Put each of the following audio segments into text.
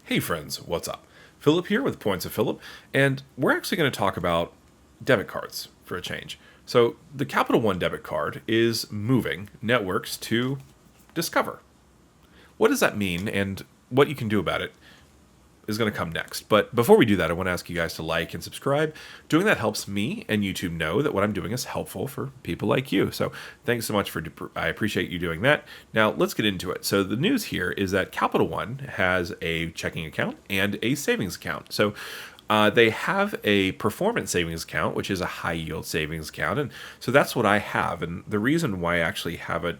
Hey friends, what's up? Philip here with Points of Philip, and we're actually going to talk about debit cards for a change. So, the Capital One debit card is moving networks to Discover. What does that mean, and what you can do about it is going to come next. But before we do that, I want to ask you guys to like and subscribe. Doing that helps me and YouTube know that what I'm doing is helpful for people like you. So thanks so much I appreciate you doing that. Now let's get into it. So the news here is that Capital One has a checking account and a savings account. So they have a performance savings account, which is a high yield savings account. And so that's what I have. And the reason why I actually have a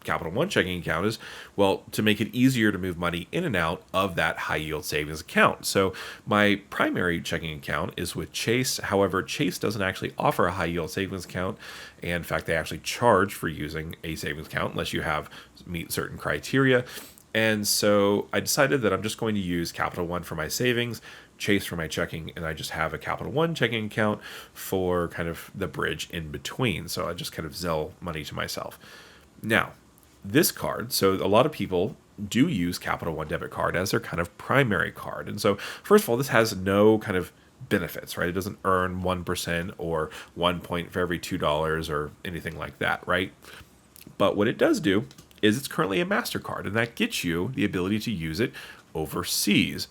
Capital One checking account is, well, to make it easier to move money in and out of that high yield savings account. So my primary checking account is with Chase. However, Chase doesn't actually offer a high yield savings account. And in fact, they actually charge for using a savings account unless you meet certain criteria. And so I decided that I'm just going to use Capital One for my savings, Chase for my checking, and I just have a Capital One checking account for kind of the bridge in between. So I just kind of Zelle money to myself. Now, this card, so a lot of people do use Capital One debit card as their kind of primary card. And so, first of all, this has no kind of benefits, right? It doesn't earn 1% or 1 point for every $2 or anything like that, right? But what it does do is it's currently a MasterCard, and that gets you the ability to use it overseas.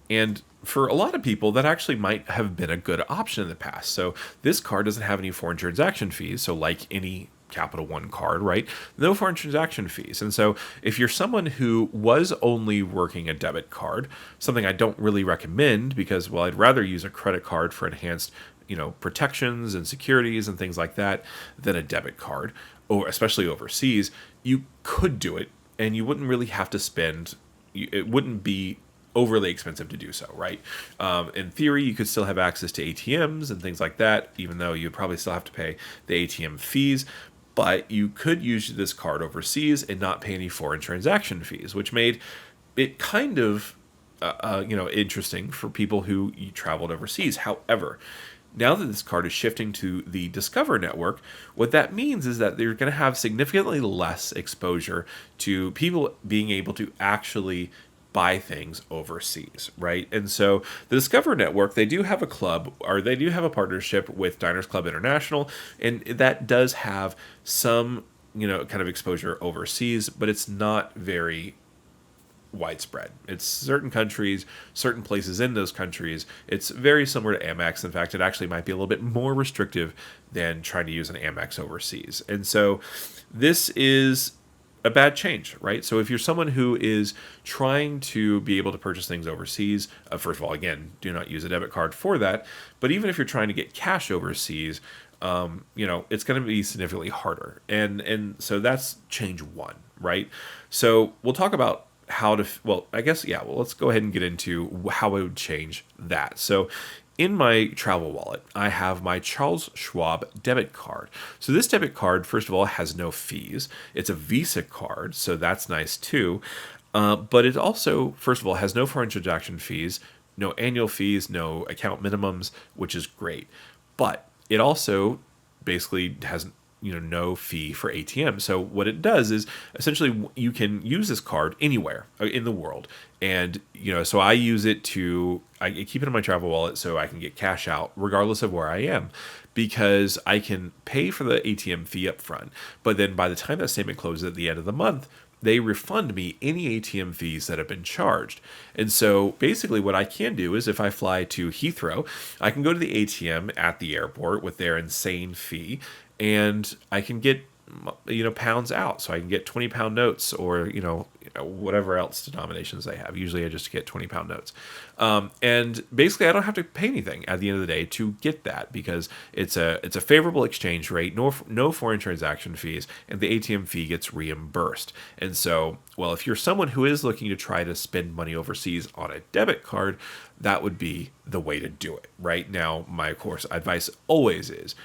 And for a lot of people, that actually might have been a good option in the past. So this card doesn't have any foreign transaction fees. So like any Capital One card, right? No foreign transaction fees. And so if you're someone who was only working a debit card, something I don't really recommend because, well, I'd rather use a credit card for enhanced, protections and securities and things like that than a debit card, or especially overseas, you could do it and you wouldn't really have to it wouldn't be overly expensive to do so, right? In theory, you could still have access to ATMs and things like that, even though you'd probably still have to pay the ATM fees. But you could use this card overseas and not pay any foreign transaction fees, which made it kind of, interesting for people who traveled overseas. However, now that this card is shifting to the Discover network, what that means is that they're going to have significantly less exposure to people being able to actually buy things overseas, right? And so the Discover Network, they do have a club, or they do have a partnership with Diners Club International, and that does have some, kind of exposure overseas, but it's not very widespread. It's certain countries, certain places in those countries. It's very similar to Amex. In fact, it actually might be a little bit more restrictive than trying to use an Amex overseas. And so this is a bad change, right? So if you're someone who is trying to be able to purchase things overseas, first of all, again, do not use a debit card for that. But even if you're trying to get cash overseas, it's going to be significantly harder. And so that's change one, right? So we'll talk about let's go ahead and get into how I would change that. So in my travel wallet, I have my Charles Schwab debit card. So this debit card, first of all, has no fees. It's a Visa card, so that's nice too. But it also, first of all, has no foreign transaction fees, no annual fees, no account minimums, which is great. But it also basically has no fee for ATM. So what it does is essentially you can use this card anywhere in the world. And, so I use it I keep it in my travel wallet so I can get cash out regardless of where I am, because I can pay for the ATM fee up front. But then by the time that statement closes at the end of the month, they refund me any ATM fees that have been charged. And so basically what I can do is if I fly to Heathrow, I can go to the ATM at the airport with their insane fee, and I can get pounds out. So I can get 20-pound notes or whatever else denominations they have. Usually I just get 20-pound notes. And basically I don't have to pay anything at the end of the day to get that, because it's a favorable exchange rate, no foreign transaction fees, and the ATM fee gets reimbursed. And so, well, if you're someone who is looking to try to spend money overseas on a debit card, that would be the way to do it. Right now, my, of course, advice always is,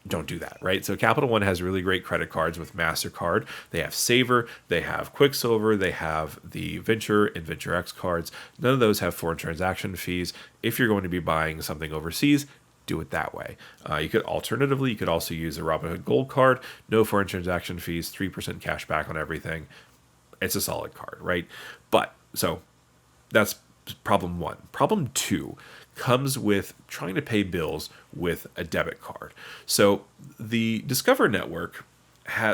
don't do that, right? So Capital One has really great credit cards with MasterCard. They have Saver, they have Quicksilver, they have the Venture and Venture X cards. None of those have foreign transaction fees. If you're going to be buying something overseas, do it that way. You could also use a Robinhood Gold card, no foreign transaction fees, 3% cash back on everything. It's a solid card, right? But so that's problem one. Problem two comes with trying to pay bills with a debit card. So the Discover network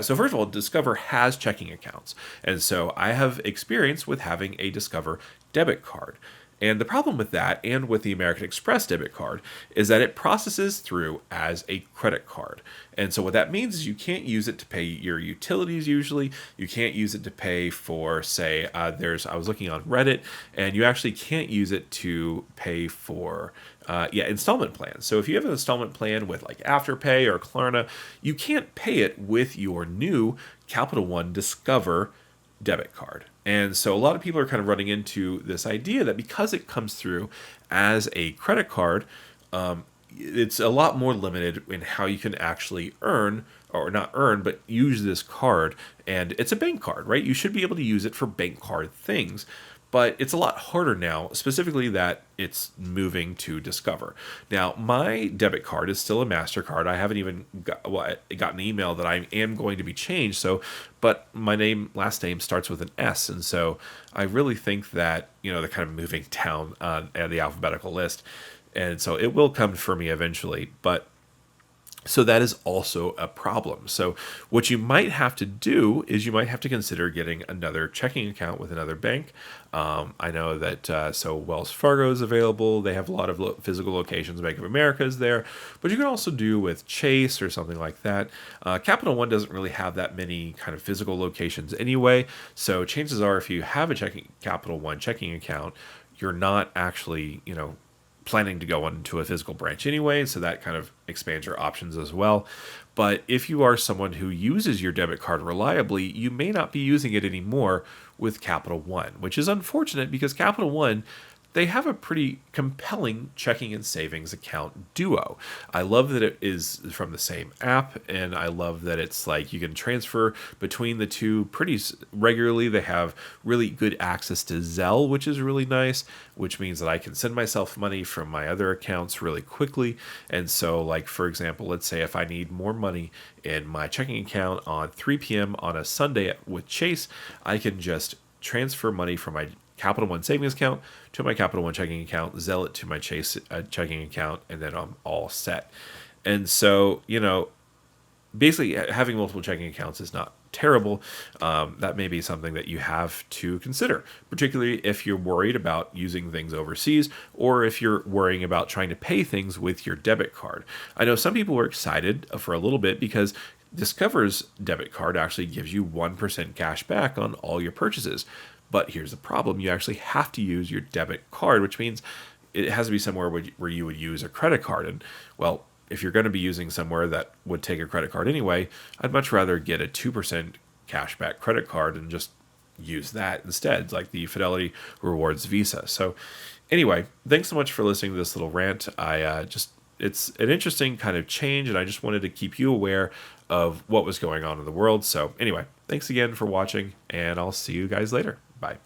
so first of all, Discover has checking accounts. And so I have experience with having a Discover debit card. And the problem with that and with the American Express debit card is that it processes through as a credit card. And so what that means is you can't use it to pay your utilities usually. You can't use it to pay for, say, I was looking on Reddit, and you actually can't use it to pay for installment plans. So if you have an installment plan with like Afterpay or Klarna, you can't pay it with your new Capital One Discover debit card. And so a lot of people are kind of running into this idea that because it comes through as a credit card, it's a lot more limited in how you can actually earn, or not earn, but use this card. And it's a bank card, right? You should be able to use it for bank card things. But it's a lot harder now, specifically that it's moving to Discover. Now, my debit card is still a MasterCard. I haven't even got an email that I am going to be changed. So, but my last name starts with an S, and so I really think that they're kind of moving down the alphabetical list, and so it will come for me eventually. But so that is also a problem. So what you might have to do is you might have to consider getting another checking account with another bank. I know that so Wells Fargo is available. They have a lot of physical locations. Bank of America is there. But you can also do with Chase or something like that. Capital One doesn't really have that many kind of physical locations anyway. So chances are if you have a Capital One checking account, you're not actually, planning to go into a physical branch anyway, so that kind of expands your options as well. But if you are someone who uses your debit card reliably, you may not be using it anymore with Capital One, which is unfortunate because Capital One, they have a pretty compelling checking and savings account duo. I love that it is from the same app, and I love that it's like you can transfer between the two pretty regularly. They have really good access to Zelle, which is really nice, which means that I can send myself money from my other accounts really quickly. And so, like, for example, let's say if I need more money in my checking account on 3 p.m. on a Sunday with Chase, I can just transfer money from my Capital One savings account to my Capital One checking account, Zelle it to my Chase checking account, and then I'm all set. And so, basically having multiple checking accounts is not terrible. That may be something that you have to consider, particularly if you're worried about using things overseas or if you're worrying about trying to pay things with your debit card. I know some people were excited for a little bit because Discover's debit card actually gives you 1% cash back on all your purchases. But here's the problem. You actually have to use your debit card, which means it has to be somewhere where you would use a credit card. And, well, if you're going to be using somewhere that would take a credit card anyway, I'd much rather get a 2% cashback credit card and just use that instead, like the Fidelity Rewards Visa. So anyway, thanks so much for listening to this little rant. It's an interesting kind of change, and I just wanted to keep you aware of what was going on in the world. So anyway, thanks again for watching, and I'll see you guys later. Bye.